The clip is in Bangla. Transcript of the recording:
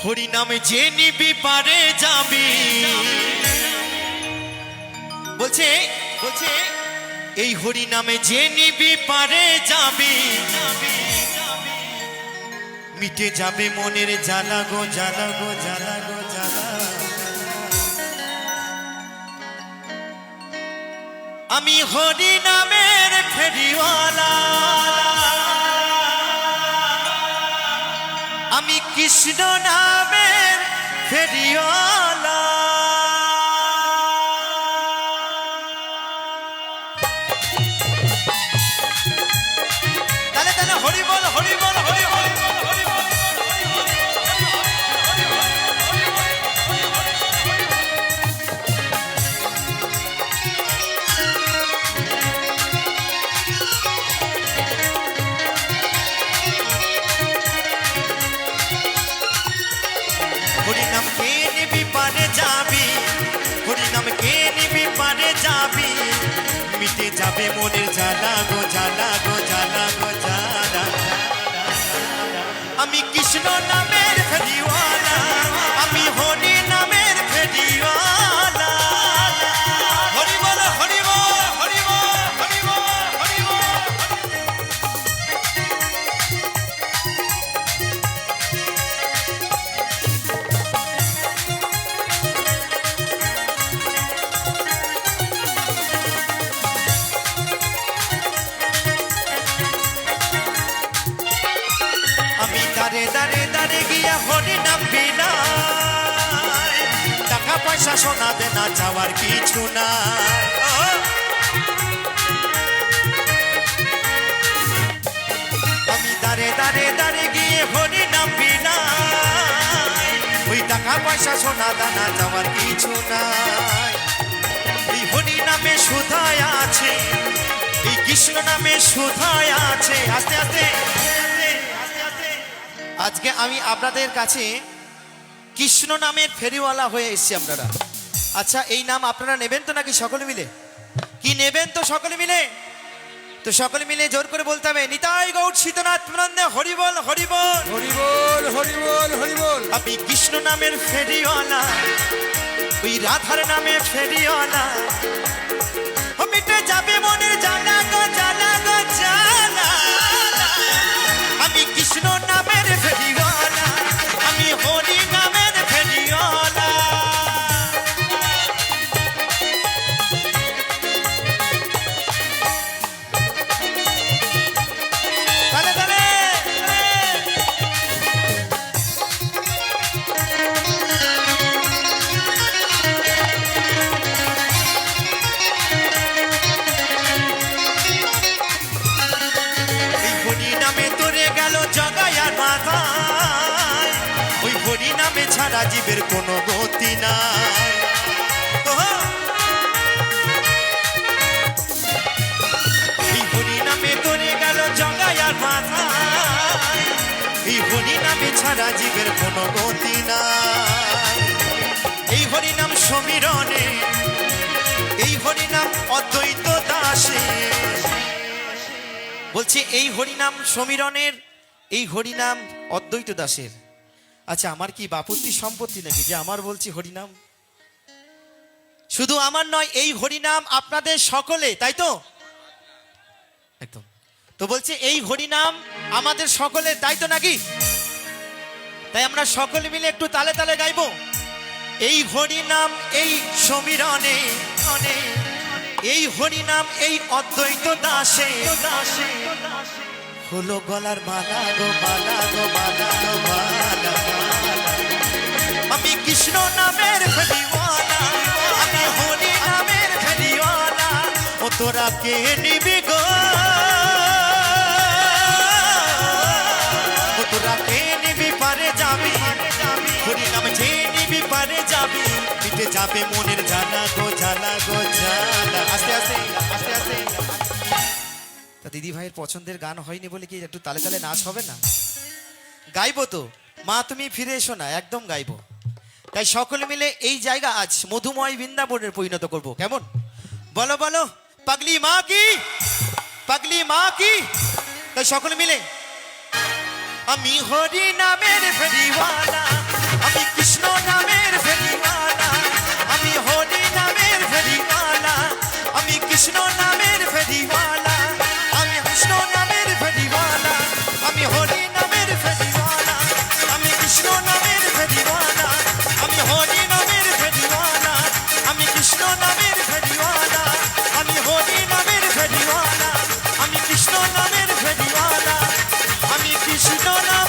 হরি নামে যে নিবি পারে যাবি বলছে বলছে এই হরি নামে যে নিবি পারে যাবি মিটে যাবে মনের জ্বালা গো জ্বালা গো জ্বালা গো জ্বালা। আমি হরি নামের ফেরিওয়ালা, আমি কৃষ্ণ নামের ফেরিওয়ালা। তাহলে তাহলে হরি বল হরি বল হরি বল হরি বল। হরি নাম কে নিবি পারে যাবি, হরি নাম কে নিবি পারে যাবি মিটে যাবে মনের জ্বালা গো জ্বালা গো জ্বালা গো জ্বালা। আমি কৃষ্ণ নামের ফেরিওয়ালা, আমি হরি নামের ফেরিওয়ালা। হরি বল হরি বল হরি বল হরি বল হরি বল। আমি দাঁড়ে দাঁড়ে দাঁড়ে গিয়া হরি নাম বিলাই, টাকা পয়সা সোনা দেনা চাওয়ার কিছু নাই। আমি দাঁড়ে দাঁড়ে দাঁড়ে গিয়ে হরি নাম বিলাই, ওই টাকা পয়সা সোনা দানা চাওয়ার কিছু নাই। এই হরি নামে সুধায় আছে, এই কৃষ্ণ নামে সুধায় আছে। আস্তে আস্তে আজকে আমি আপনাদের কাছে কৃষ্ণ নামের ফেরিওয়ালা হয়ে এসেছি আপনারা। আচ্ছা এই নাম আপনারা নেবেন তো নাকি সকলে মিলে? কি নেবেন তো সকলে মিলে? তো সকলে মিলে জোর করে বলতে হবে নিতাই গৌর শীতনাথ নন্দে হরি বল হরি বল হরি বল হরি বল হরি বল। আমি কৃষ্ণ নামের ফেরিওয়ালা, ওই রাধার নামে ফেরিওয়ালা। মিটে যাবে মনের জ্বালা গো জ্বালা গো জ্বালা। আমি কৃষ্ণ নামের ফেরিওয়ালা, আমি হরি নামের ফেরিওয়ালা। তালে তালে এই হরি নামে তোরে গেল জগায়ার মাথায়, ওই হরি নামে ছাড়া জীবের কোনো গতি নাই। ওহো! এই হরি নামে তোরে গেল জগায়ার মাথায়, এই হরি নামে ছাড়া জীবের কোনো গতি নাই। এই হরি নাম সমীরণে, এই হরি নাম অদ্বৈত দাসে। বলছি এই হরিনাম সমীরণের, এই হরিনাম অদ্বৈত দাসের। আচ্ছা আমার কি বাপত্তি সম্পত্তি নাকি যে আমার বলছি হরিনাম? শুধু আমার নয়, এই হরিনাম আপনাদের সকলে, তাই তো? একদম। তো বলছে এই হরিনাম আমাদের সকলে, তাই তো নাকি? তাই আমরা সকলে মিলে একটু তালে তালে গাইবো এই হরিনাম এই সমীরণে, এই হরিনাম এই অদ্বৈত দাসে হলো গলার মালা গো মালা গো মালা গো মালা। আমি কৃষ্ণ নামের ফেরিওয়ালা, আমি হরি নামের ফেরিওয়ালা। ও তোরা কে নিবি গো, ও তোরা কে নিবি পারে যাবি, হরি নাম যে নিবি পারে যাবি মিটে যাবে মনের জ্বালা গো জ্বালা গো জ্বালা। আস্তে আস্তে আস্তে আস্তে। তা দিদি ভাইয়ের পছন্দের গান হয়নি বলে কি একটু তালে তালে নাচ হবে না? গাইবো তো, মা তুমি ফিরে এসো না, একদম গাইবো। তাই সকলে মিলে এই জায়গা আজ মধুময় বৃন্দাবনের পরিণত করব, কেমন? বলো বলো পাগলি মা কি, পাগলি মা কি। তাই সকলে মিলে আমি হরি নামের ফেরিওয়ালা, কৃষ্ণ নাম